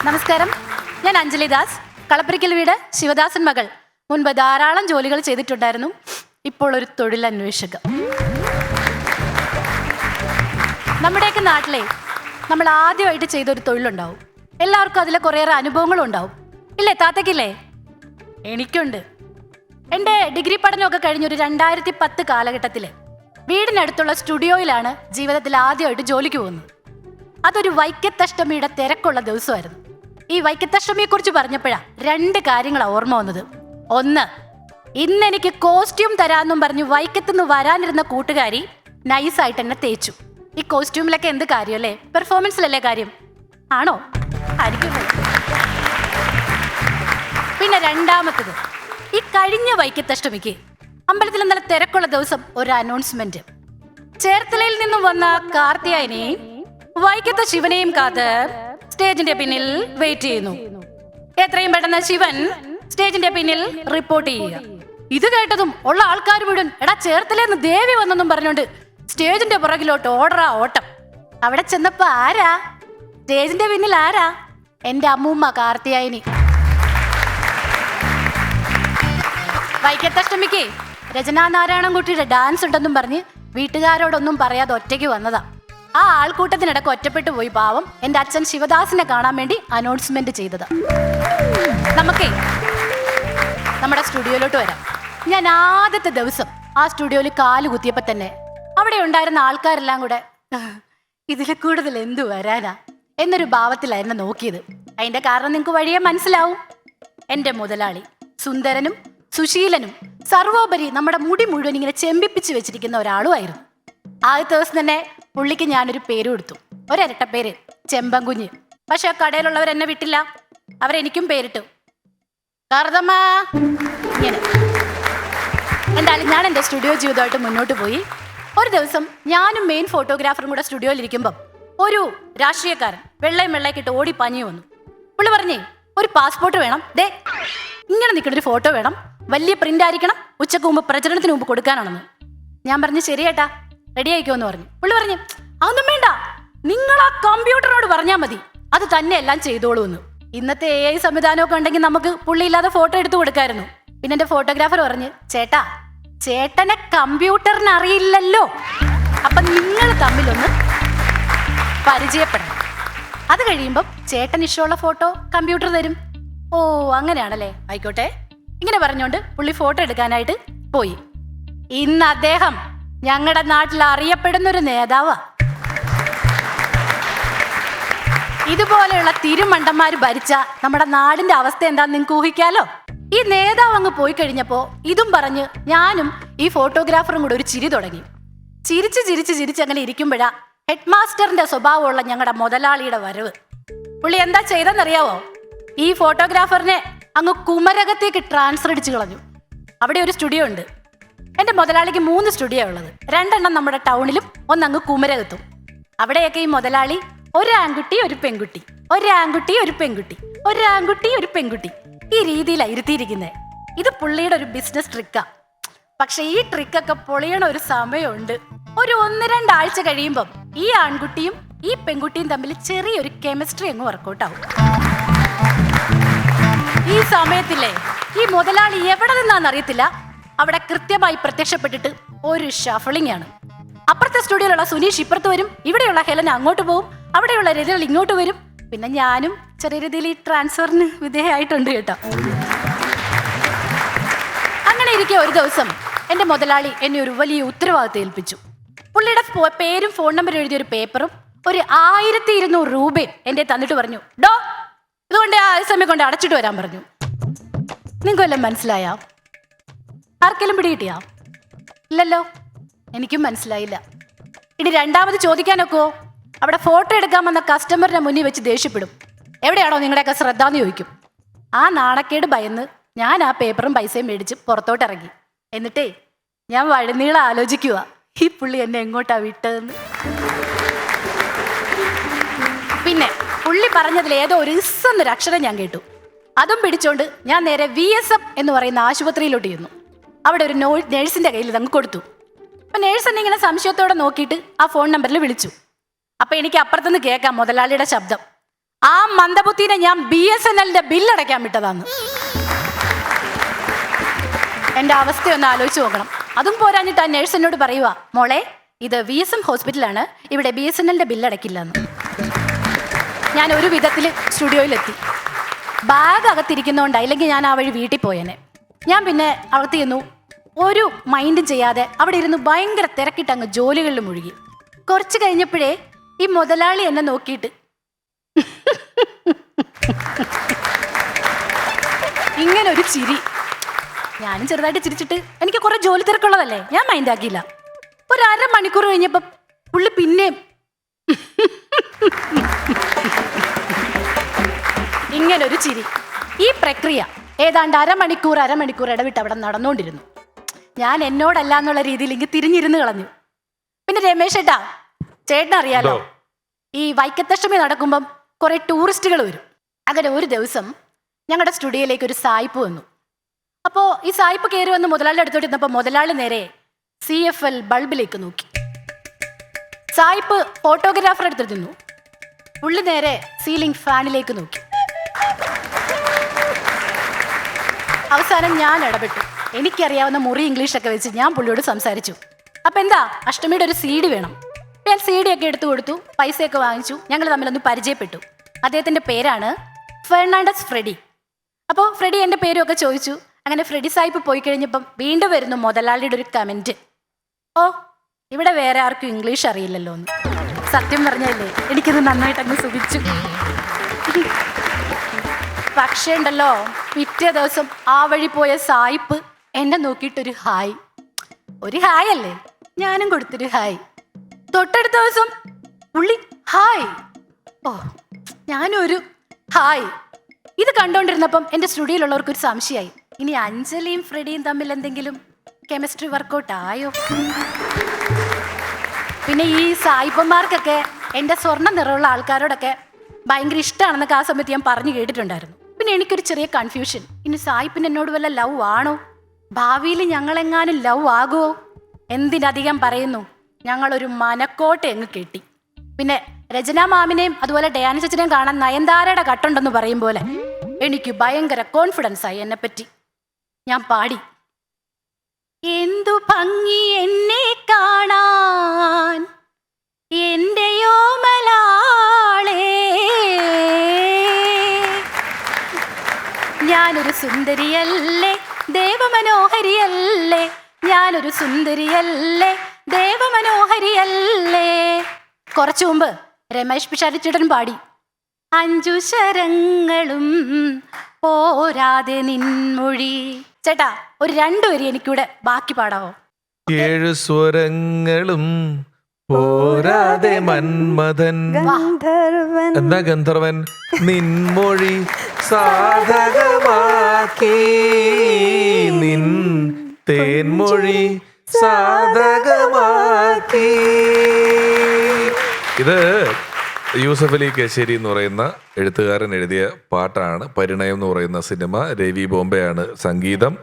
നമസ്കാരം, ഞാൻ അഞ്ജലി ദാസ്, കളപ്പുരയ്ക്കൽ വീട്, ശിവദാസൻ മകൾ. മുൻപ് ധാരാളം ജോലികൾ ചെയ്തിട്ടുണ്ടായിരുന്നു. ഇപ്പോൾ ഒരു തൊഴിലന്വേഷക. നമ്മുടെയൊക്കെ നാട്ടിലെ നമ്മൾ ആദ്യമായിട്ട് ചെയ്തൊരു തൊഴിലുണ്ടാവും. എല്ലാവർക്കും അതിലെ കുറേയേറെ അനുഭവങ്ങളും ഉണ്ടാവും. ഇല്ലേ താത്തയ്ക്കില്ലേ? എനിക്കുണ്ട്. എൻ്റെ ഡിഗ്രി പഠനമൊക്കെ കഴിഞ്ഞൊരു 2010 കാലഘട്ടത്തിൽ വീടിനടുത്തുള്ള സ്റ്റുഡിയോയിലാണ് ജീവിതത്തിൽ ആദ്യമായിട്ട് ജോലിക്ക് പോകുന്നത്. അതൊരു വൈക്കത്തഷ്ടമിയുടെ തിരക്കുള്ള ദിവസമായിരുന്നു. ഈ വൈക്കത്തഷ്ടമിയെക്കുറിച്ച് പറഞ്ഞപ്പോഴാണ് 2 കാര്യങ്ങളാണ് ഓർമ്മ വന്നത്. ഒന്ന്, ഇന്ന് എനിക്ക് കോസ്റ്റ്യൂം തരാമെന്നും പറഞ്ഞ് വൈക്കത്തുനിന്ന് വരാനിരുന്ന കൂട്ടുകാരി നൈസായിട്ട് എന്നെ തേച്ചു. ഈ കോസ്റ്റ്യൂമിലൊക്കെ എന്ത് കാര്യം അല്ലേ? പെർഫോമൻസിലല്ലേ കാര്യം? ആണോ? ആയിരിക്കും. പിന്നെ രണ്ടാമത്തത്, ഈ കഴിഞ്ഞ വൈക്കത്തഷ്ടമിക്ക് അമ്പലത്തിൽ നല്ല തിരക്കുള്ള ദിവസം ഒരു അനൗൺസ്മെന്റ്. ചേർത്തലയിൽ നിന്നും വന്ന കാർത്തിയായനെയും വൈക്കത്തെ ശിവനെയും കാത്ത് സ്റ്റേജിന്റെ പിന്നിൽ വെയിറ്റ് ചെയ്യുന്നു. എത്രയും പെട്ടെന്ന് ശിവൻ സ്റ്റേജിന്റെ പിന്നിൽ റിപ്പോർട്ട് ചെയ്യുക. ഇത് കേട്ടതും ഉള്ള ആൾക്കാർ മുഴുവൻ എടാ ചേർത്തലേന്ന് ദേവി വന്നെന്നും പറഞ്ഞുകൊണ്ട് സ്റ്റേജിന്റെ പുറകിലോട്ട് ഓട്ടം. അവിടെ ചെന്നപ്പോ ആരാ സ്റ്റേജിന്റെ പിന്നിൽ? ആരാ? എന്റെ അമ്മൂമ്മ കാർത്തിയായനി. വൈക്കത്തഷ്ടമിക്ക് രചനാ നാരായണൻകുട്ടിയുടെ ഡാൻസ് ഉണ്ടെന്നും പറഞ്ഞ് വീട്ടുകാരോടൊന്നും പറയാതെ ഒറ്റയ്ക്ക് വന്നതാ. ആ ആൾക്കൂട്ടത്തിനിടക്ക് ഒറ്റപ്പെട്ടു പോയി പാവം എൻ്റെ അച്ഛൻ ശിവദാസിനെ കാണാൻ വേണ്ടി അനൗൺസ്മെന്റ് ചെയ്തതാ. നമുക്കേ നമ്മുടെ സ്റ്റുഡിയോയിലോട്ട് വരാം. ഞാൻ ആദ്യത്തെ ദിവസം ആ സ്റ്റുഡിയോയിൽ കാല് കുത്തിയപ്പോൾ തന്നെ അവിടെ ഉണ്ടായിരുന്ന ആൾക്കാരെല്ലാം കൂടെ ഇതിൽ കൂടുതൽ എന്തു വരാനാ എന്നൊരു ഭാവത്തിലായിരുന്നു നോക്കിയത്. അതിന്റെ കാരണം നിങ്ങൾക്ക് വഴിയെ മനസ്സിലാവും. എൻ്റെ മുതലാളി സുന്ദരനും സുശീലനും സർവോപരി നമ്മുടെ മുടി മുഴുവൻ ഇങ്ങനെ ചെമ്പിപ്പിച്ച് വെച്ചിരിക്കുന്ന ഒരാളുമായിരുന്നു. ആദ്യത്തെ ദിവസം തന്നെ പുള്ളിക്ക് ഞാനൊരു പേര് കൊടുത്തു, ഒരരട്ട പേര്, ചെമ്പൻകുഞ്ഞ്. പക്ഷെ ആ കടയിലുള്ളവർ എന്നെ വിട്ടില്ല. അവരെനിക്കും പേരിട്ടു, കാർതമ്മ. ഇങ്ങനെ എന്തായാലും ഞാൻ എൻ്റെ സ്റ്റുഡിയോ ജീവിതമായിട്ട് മുന്നോട്ട് പോയി. ഒരു ദിവസം ഞാനും മെയിൻ ഫോട്ടോഗ്രാഫറും കൂടെ സ്റ്റുഡിയോയിൽ ഇരിക്കുമ്പം ഒരു രാഷ്ട്രീയക്കാരൻ വെള്ളയൊക്കെ ഇട്ട് ഓടി പാഞ്ഞു വന്നു. പുള്ളി പറഞ്ഞേ, ഒരു പാസ്പോർട്ട് വേണം, ദേ ഇങ്ങനെ നിൽക്കണൊരു ഫോട്ടോ വേണം, വലിയ പ്രിന്റ് ആയിരിക്കണം, ഉച്ചക്ക് മുമ്പ് പ്രചരണത്തിന് മുമ്പ് കൊടുക്കാനാണെന്ന്. ഞാൻ പറഞ്ഞു ശരിയേട്ടാ, റെഡി ആയിക്കോന്ന് പറഞ്ഞു. പുള്ളി പറഞ്ഞു അതൊന്നും വേണ്ട, നിങ്ങൾ ആ കമ്പ്യൂട്ടറിനോട് പറഞ്ഞാൽ മതി, അത് തന്നെ എല്ലാം ചെയ്തോളൂ എന്ന്. ഇന്നത്തെ AI സംവിധാനമൊക്കെ ഉണ്ടെങ്കിൽ നമുക്ക് പുള്ളി ഇല്ലാതെ ഫോട്ടോ എടുത്തു കൊടുക്കായിരുന്നു. പിന്നെ എൻ്റെ ഫോട്ടോഗ്രാഫർ പറഞ്ഞു, ചേട്ടനെ കമ്പ്യൂട്ടറിന് അറിയില്ലല്ലോ, അപ്പൊ നിങ്ങൾ തമ്മിലൊന്ന് പരിചയപ്പെടണം. അത് കഴിയുമ്പം ചേട്ടൻ ഇഷ്ടമുള്ള ഫോട്ടോ കമ്പ്യൂട്ടർ തരും. ഓ അങ്ങനെയാണല്ലേ, ആയിക്കോട്ടെ. ഇങ്ങനെ പറഞ്ഞുകൊണ്ട് പുള്ളി ഫോട്ടോ എടുക്കാനായിട്ട് പോയി. ഇന്ന് അദ്ദേഹം ഞങ്ങളുടെ നാട്ടിൽ അറിയപ്പെടുന്നൊരു നേതാവാ. ഇതുപോലെയുള്ള തിരുമണ്ടന്മാര് ഭരിച്ച നമ്മുടെ നാടിന്റെ അവസ്ഥ എന്താന്ന് നിങ്ങൾക്ക് ഊഹിക്കാലോ. ഈ നേതാവ് അങ്ങ് പോയി കഴിഞ്ഞപ്പോ ഇതും പറഞ്ഞ് ഞാനും ഈ ഫോട്ടോഗ്രാഫറും കൂടെ ഒരു ചിരി തുടങ്ങി. ചിരിച്ച് അങ്ങനെ ഇരിക്കുമ്പോഴാ ഹെഡ് മാസ്റ്ററിന്റെ സ്വഭാവമുള്ള ഞങ്ങളുടെ മുതലാളിയുടെ വരവ്. പുള്ളി എന്താ ചെയ്തെന്നറിയാവോ? ഈ ഫോട്ടോഗ്രാഫറിനെ അങ്ങ് കുമരകത്തേക്ക് ട്രാൻസ്ഫർ അടിച്ചു കളഞ്ഞു. അവിടെ ഒരു സ്റ്റുഡിയോ ഉണ്ട്. എൻ്റെ മുതലാളിക്ക് 3 സ്റ്റുഡിയോ ഉള്ളത്. 2 നമ്മുടെ ടൗണിലും, 1 അങ്ങ് കുമരകത്തും. അവിടെയൊക്കെ ഈ മുതലാളി ഒരു ആൺകുട്ടി ഒരു പെൺകുട്ടി, ഒരു ആൺകുട്ടി ഒരു പെൺകുട്ടി, ഒരു ആൺകുട്ടി ഒരു പെൺകുട്ടി, ഈ രീതിയിലാണ് ഇരുത്തിയിരിക്കുന്നത്. ഇത് പുള്ളിയുടെ ഒരു ബിസിനസ് ട്രിക്കാ. പക്ഷെ ഈ ട്രിക്കൊക്കെ പൊളിയണ ഒരു സമയമുണ്ട്. ഒരു 1-2 ആഴ്ച കഴിയുമ്പം ഈ ആൺകുട്ടിയും ഈ പെൺകുട്ടിയും തമ്മിൽ ചെറിയൊരു കെമിസ്ട്രി അങ്ങ് വർക്കൗട്ട് ആവും. ഈ സമയത്തില്ലേ ഈ മുതലാളി എവിടെ നിന്നാന്ന് അറിയത്തില്ല, അവിടെ കൃത്യമായി പ്രത്യക്ഷപ്പെട്ടിട്ട് ഒരു ഷഫളിംഗ് ആണ്. അപ്പുറത്തെ സ്റ്റുഡിയോയിലുള്ള സുനീഷ് ഇപ്പുറത്ത് വരും, ഇവിടെയുള്ള ഹെലൻ അങ്ങോട്ട് പോകും, അവിടെയുള്ള രതികൾ ഇങ്ങോട്ട് വരും. പിന്നെ ഞാനും ചെറിയ രീതിയിൽ ഈ ട്രാൻസ്ഫറിന് വിധേയമായിട്ടുണ്ട് കേട്ടോ. അങ്ങനെ ഇരിക്കെ ഒരു ദിവസം എൻ്റെ മുതലാളി എന്നെ ഒരു വലിയ ഉത്തരവാദിത്തം ഏൽപ്പിച്ചു. പുള്ളിയുടെ പേരും ഫോൺ നമ്പറും എഴുതിയൊരു പേപ്പറും ഒരു 1200 രൂപയും എൻ്റെ തന്നിട്ട് പറഞ്ഞു, ഡോ ഇതുകൊണ്ട് ആ സമയം കൊണ്ട് അടച്ചിട്ട് വരാൻ പറഞ്ഞു. നിങ്ങൾക്ക് വല്ലതും മനസ്സിലായാ? ആർക്കെങ്കിലും പിടികിട്ടിയാ? ഇല്ലല്ലോ, എനിക്കും മനസ്സിലായില്ല. ഇനി രണ്ടാമത് ചോദിക്കാനൊക്കെയോ അവിടെ ഫോട്ടോ എടുക്കാൻ വന്ന കസ്റ്റമറിനെ മുന്നിൽ വെച്ച് ദേഷ്യപ്പെടും. എവിടെയാണോ നിങ്ങളുടെയൊക്കെ ശ്രദ്ധ എന്ന് ചോദിക്കും. ആ നാണക്കേട് ഭയന്ന് ഞാൻ ആ പേപ്പറും പൈസയും മേടിച്ച് പുറത്തോട്ട് ഇറങ്ങി. എന്നിട്ടേ ഞാൻ വഴുനീളം ആലോചിക്കുക, ഈ പുള്ളി എന്നെ എങ്ങോട്ടാ വിട്ടതെന്ന്. പിന്നെ പുള്ളി പറഞ്ഞതിൽ ഏതോ ഒരു എന്നൊരു അക്ഷരം ഞാൻ കേട്ടു. അതും പിടിച്ചോണ്ട് ഞാൻ നേരെ VSM എന്ന് പറയുന്ന ആശുപത്രിയിലോട്ട് ചെന്നു. അവിടെ ഒരു നേഴ്സിന്റെ കയ്യിൽ ഇതങ്ങ് കൊടുത്തു. അപ്പൊ നേഴ്സ് എന്നെ ഇങ്ങനെ സംശയത്തോടെ നോക്കിയിട്ട് ആ ഫോൺ നമ്പറിൽ വിളിച്ചു. അപ്പൊ എനിക്ക് അപ്പുറത്തുനിന്ന് കേൾക്കാം മുതലാളിയുടെ ശബ്ദം. ആ മന്ദബുദ്ധിനെ ഞാൻ BSNL ബില്ലടയ്ക്കാൻ വിട്ടതാന്ന്. എൻ്റെ അവസ്ഥയൊന്ന് ആലോചിച്ച് നോക്കണം. അതും പോരാഞ്ഞിട്ട് ആ നേഴ്സ് എന്നോട് പറയുക, മോളെ ഇത് VSM ഹോസ്പിറ്റലാണ്, ഇവിടെ BSNL ബില്ലടയ്ക്കില്ലെന്ന്. ഞാൻ ഒരു വിധത്തിൽ സ്റ്റുഡിയോയിലെത്തി. ബാഗ് അകത്തിരിക്കുന്നതുകൊണ്ട്, അല്ലെങ്കിൽ ഞാൻ ആ വഴി വീട്ടിൽ പോയേനെ. ഞാൻ പിന്നെ അകത്ത് ചെന്നു. ഒരു മൈൻഡും ചെയ്യാതെ അവിടെ ഇരുന്ന് ഭയങ്കര തിരക്കിട്ട് അങ്ങ് ജോലികളിൽ മുഴുകി. കുറച്ച് കഴിഞ്ഞപ്പോഴേ ഈ മുതലാളി എന്നെ നോക്കിയിട്ട് ഇങ്ങനെ ഒരു ചിരി. ഞാനും ചെറുതായിട്ട് ചിരിച്ചിട്ട്, എനിക്ക് കുറെ ജോലി തിരക്കുള്ളതല്ലേ, ഞാൻ മൈൻഡാക്കിയില്ല. ഒരു 1/2 മണിക്കൂർ കഴിഞ്ഞപ്പോ പുള്ളി പിന്നെയും ഇങ്ങനൊരു ചിരി. ഈ പ്രക്രിയ ഏതാണ്ട് അരമണിക്കൂർ ഇടവിട്ട് അവിടെ നടന്നുകൊണ്ടിരുന്നു. ഞാൻ എന്നോടല്ല എന്നുള്ള രീതിയിൽ ഇങ്ങ് തിരിഞ്ഞിരുന്ന് കളഞ്ഞു. പിന്നെ രമേശ് ചേട്ടനറിയാലോ, ഈ വൈക്കത്തഷ്ടമി നടക്കുമ്പം കുറെ ടൂറിസ്റ്റുകൾ വരും. അങ്ങനെ ഒരു ദിവസം ഞങ്ങളുടെ സ്റ്റുഡിയോയിലേക്ക് ഒരു സായിപ്പ് വന്നു. അപ്പോൾ ഈ സായിപ്പ് കയറി വന്ന് മുതലാളിയുടെ അടുത്തോട്ട് ഇരുന്നപ്പോൾ മുതലാളി നേരെ CFL ബൾബിലേക്ക് നോക്കി. സായിപ്പ് ഫോട്ടോഗ്രാഫർ എടുത്തിരുന്നു. പുള്ളി നേരെ സീലിംഗ് ഫാനിലേക്ക് നോക്കി. അവസാനം ഞാൻ ഇടപെട്ടു. എനിക്കറിയാവുന്ന മുറി ഇംഗ്ലീഷൊക്കെ വെച്ച് ഞാൻ പുള്ളിയോട് സംസാരിച്ചു. അപ്പം എന്താ, അഷ്ടമിയുടെ ഒരു CD വേണം. ഞാൻ CD ഒക്കെ എടുത്തു കൊടുത്തു, പൈസയൊക്കെ വാങ്ങിച്ചു. ഞങ്ങൾ തമ്മിലൊന്ന് പരിചയപ്പെട്ടു. അദ്ദേഹത്തിൻ്റെ പേരാണ് ഫെർണാണ്ടസ് ഫ്രെഡി. അപ്പോൾ ഫ്രെഡി എൻ്റെ പേരൊക്കെ ചോദിച്ചു. അങ്ങനെ ഫ്രെഡി സാഹിബ് പോയി കഴിഞ്ഞപ്പം വീണ്ടും വരുന്നു മുതലാളിയുടെ ഒരു കമൻറ്റ്, ഓ ഇവിടെ വേറെ ആർക്കും ഇംഗ്ലീഷ് അറിയില്ലല്ലോ എന്ന്. സത്യം പറഞ്ഞല്ലേ, എനിക്കത് നന്നായിട്ട് അങ്ങ് സുഖിച്ചു. പക്ഷേ ഉണ്ടല്ലോ, പിറ്റേ ദിവസം ആ വഴി പോയ സായിപ്പ് എന്നെ നോക്കിയിട്ടൊരു ഹായ്. ഒരു ഹായ് അല്ലേ, ഞാനും കൊടുത്തൊരു ഹായ്. തൊട്ടടുത്ത ദിവസം പുള്ളി ഹായ്. ഓ ഞാനൊരു ഹായ്. ഇത് കണ്ടോണ്ടിരുന്നപ്പം എൻ്റെ സ്റ്റുഡിയോയിലുള്ളവർക്കൊരു സംശയമായി, ഇനി അഞ്ജലിയും ഫ്രെഡിയും തമ്മിൽ എന്തെങ്കിലും കെമിസ്ട്രി വർക്കൗട്ട് ആയോ? പിന്നെ ഈ സായിപ്പന്മാർക്കൊക്കെ എൻ്റെ സ്വർണ്ണ നിറമുള്ള ആൾക്കാരോടൊക്കെ ഭയങ്കര ഇഷ്ടമാണെന്നൊക്കെ ആ സമയത്ത് ഞാൻ പറഞ്ഞു കേട്ടിട്ടുണ്ടായിരുന്നു. പിന്നെ എനിക്കൊരു ചെറിയ കൺഫ്യൂഷൻ, ഇനി സായിപ്പിന് എന്നോട് വല്ല ലവ് ആണോ? ഭാവിയിൽ ഞങ്ങളെങ്ങാനും ലവ് ആകുമോ? എന്തിനധികം പറയുന്നു, ഞങ്ങളൊരു മനക്കോട്ട അങ്ങ് കെട്ടി. പിന്നെ രചന മാമിനെയും അതുപോലെ ഡയാന ചേച്ചിനെയും കാണാൻ നയൻതാരയുടെ കട്ടുണ്ടെന്ന് പറയും പോലെ എനിക്ക് ഭയങ്കര കോൺഫിഡൻസ് ആയി എന്നെപ്പറ്റി. ഞാൻ പാടി, എന്തു ഭംഗി എന്നെ കാണാൻ എന്റെയോ മലാളേ, ഞാനൊരു സുന്ദരിയല്ലേ ദേവമനോഹരിയല്ലേ, ഞാനൊരു സുന്ദരിയല്ലേ ദേവമനോഹരിയല്ലേ. കുറച്ചു മുമ്പ് രമേശ് പിഷാരിച്ചേട്ടൻ പാടി, 5 ശരങ്ങളും പോരാതെ നിൻമൊഴി. ചേട്ടാ ഒരു 2 വരി എനിക്കൂടെ ബാക്കി പാടാവോ? 7 സ്വരങ്ങളും പോരാതെ മന്മഥൻ എന്താ ഗന്ധർവൻ നിൻമൊഴി സാധകമാക്കി, നിൻ തേൻമൊഴി സാധകമാക്കി. ഇത് യൂസഫ് അലി കേശേരി എന്ന് പറയുന്ന എഴുത്തുകാരൻ എഴുതിയ പാട്ടാണ്. പരിണയം എന്ന് പറയുന്ന സിനിമ, രവി ബോംബെയാണ് സംഗീതം.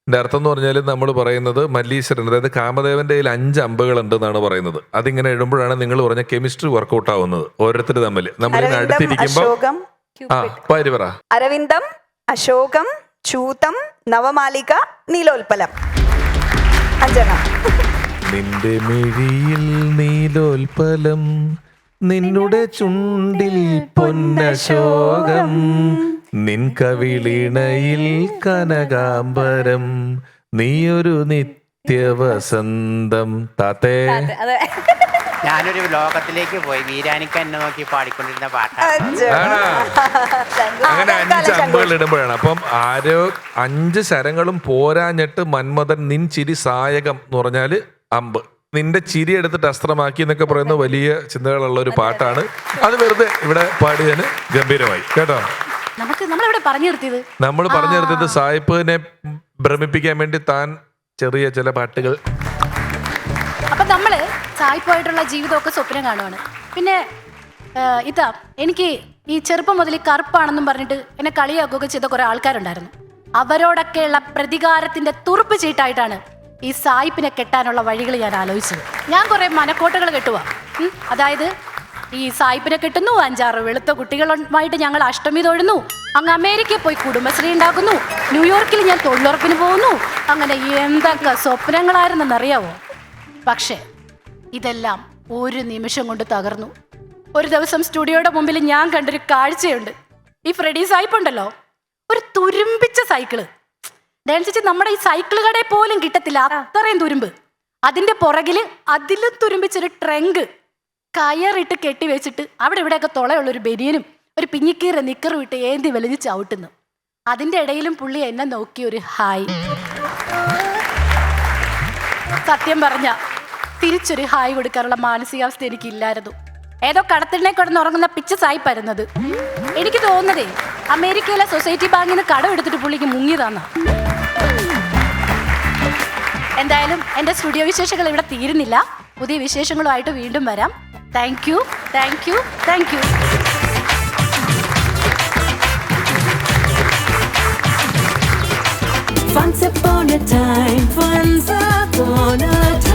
എൻ്റെ അർത്ഥം എന്ന് പറഞ്ഞാൽ നമ്മൾ പറയുന്നത് മല്ലീശ്വരൻ, അതായത് കാമദേവന്റെ കയ്യിൽ 5 അമ്പുകൾ ഉണ്ടെന്നാണ് പറയുന്നത്. അതിങ്ങനെ എഴുതുമ്പോഴാണ് നിങ്ങൾ പറഞ്ഞ കെമിസ്ട്രി വർക്കൗട്ട് ആവുന്നത് ഓരോരുത്തർ തമ്മിൽ. നമ്മൾ അടുത്തിരിക്കുമ്പോൾ പറ. അരവിന്ദം, അശോകം, ചൂതം, നവമാലിക, നീലോൽപ്പലം. 5 നിന്റെ മിഴിയിൽ നീലോൽപ്പലം, നിന്നുടെ ചുണ്ടിൽ പൊന്നശോകം, നിൻ കവിളിണയിൽ കനകാംബരം, നീയൊരു നിത്യവസന്തം. താത്തേ ഞാനൊരു ലോകത്തിലേക്ക് പോയി, വീരാനിക്ക എന്നെ നോക്കി പാടിക്കൊണ്ടിരുന്ന പാട്ടാണ്. അങ്ങനെ 5 അമ്പുകൾ ഇടുമ്പോഴാണ്. അപ്പം 5 ശരങ്ങളും പോരാഞ്ഞിട്ട് മന്മഥൻ നിൻ ചിരി സായകം എന്ന് പറഞ്ഞാല് അമ്പ്, നിന്റെ ചിരി എടുത്തിട്ട് അസ്ത്രമാക്കി എന്നൊക്കെ പറയുന്ന വലിയ ചിന്തകളുള്ള ഒരു പാട്ടാണ്. അത് വെറുതെ ഇവിടെ പാടിയതിന് ഗംഭീരമായി കേട്ടോ. നമ്മൾ പറഞ്ഞു നിർത്തിയത് സായിപ്പിനെ ഭ്രമിപ്പിക്കാൻ വേണ്ടി താൻ ചെറിയ ചില പാട്ടുകൾ. അപ്പൊ നമ്മള് സായിപ്പായിട്ടുള്ള ജീവിതമൊക്കെ സ്വപ്നം കാണുവാണ്. പിന്നെ ഇതാ എനിക്ക് ഈ ചെറുപ്പം മുതൽ കറുപ്പാണെന്നും പറഞ്ഞിട്ട് എന്നെ കളിയാക്കുകയൊക്കെ ചെയ്ത കുറെ ആൾക്കാരുണ്ടായിരുന്നു. അവരോടൊക്കെയുള്ള പ്രതികാരത്തിന്റെ തുറുപ്പ് ചീട്ടായിട്ടാണ് ഈ സായിപ്പിനെ കെട്ടാനുള്ള വഴികൾ ഞാൻ ആലോചിച്ചത്. ഞാൻ കുറെ മനക്കോട്ടകൾ കെട്ടുക. അതായത് ഈ സായിപ്പിനെ കിട്ടുന്നു, 5-6 വെളുത്ത കുട്ടികളുമായിട്ട് ഞങ്ങൾ അഷ്ടമി തൊഴുന്നു, അങ്ങ് അമേരിക്കയിൽ പോയി കുടുംബശ്രീ ഉണ്ടാക്കുന്നു, ന്യൂയോർക്കിൽ ഞാൻ തൊഴിലുറപ്പിന് പോകുന്നു. അങ്ങനെ എന്തൊക്കെ സ്വപ്നങ്ങളായിരുന്നെന്നറിയാവോ? പക്ഷേ ഇതെല്ലാം ഒരു നിമിഷം കൊണ്ട് തകർന്നു. ഒരു ദിവസം സ്റ്റുഡിയോയുടെ മുമ്പിൽ ഞാൻ കണ്ടൊരു കാഴ്ചയുണ്ട്. ഈ ഫ്രെഡി സായിപ്പ് ഉണ്ടല്ലോ, ഒരു തുരുമ്പിച്ച സൈക്കിള്. ഡാൻസിച്ച് നമ്മുടെ ഈ സൈക്കിൾ കടയിൽ പോലും കിട്ടത്തില്ല, അത്രയും തുരുമ്പ്. അതിന്റെ പുറകില് അതിലും തുരുമ്പിച്ചൊരു ട്രങ്ക് കയറിട്ട് കെട്ടി വെച്ചിട്ട് അവിടെ ഇവിടെയൊക്കെ തുളയുള്ളൊരു ബനിയനും ഒരു പിഞ്ഞിക്കീറ നിക്കറും ഇട്ട് ഏന്തി വലിഞ്ഞ് ചവിട്ടുന്നു. അതിന്റെ ഇടയിലും പുള്ളി എന്നെ നോക്കി ഒരു ഹായ്. സത്യം പറഞ്ഞ തിരിച്ചൊരു ഹായ് കൊടുക്കാനുള്ള മാനസികാവസ്ഥ എനിക്കില്ലായിരുന്നു. ഏതോ കടത്തിനെ കിടന്നുറങ്ങുന്ന പിച്ച സായിപ്പായിരുന്നത്. എനിക്ക് തോന്നുന്നതേ അമേരിക്കയിലെ സൊസൈറ്റി ബാങ്കിൽ നിന്ന് കടം എടുത്തിട്ട് പുള്ളിക്ക് മുങ്ങിയതാന്ന. എന്തായാലും എൻ്റെ സ്റ്റുഡിയോ വിശേഷങ്ങൾ ഇവിടെ തീരുന്നില്ല. പുതിയ വിശേഷങ്ങളുമായിട്ട് വീണ്ടും വരാം. Thank you, thank you, thank you. Once upon a time, once upon a time.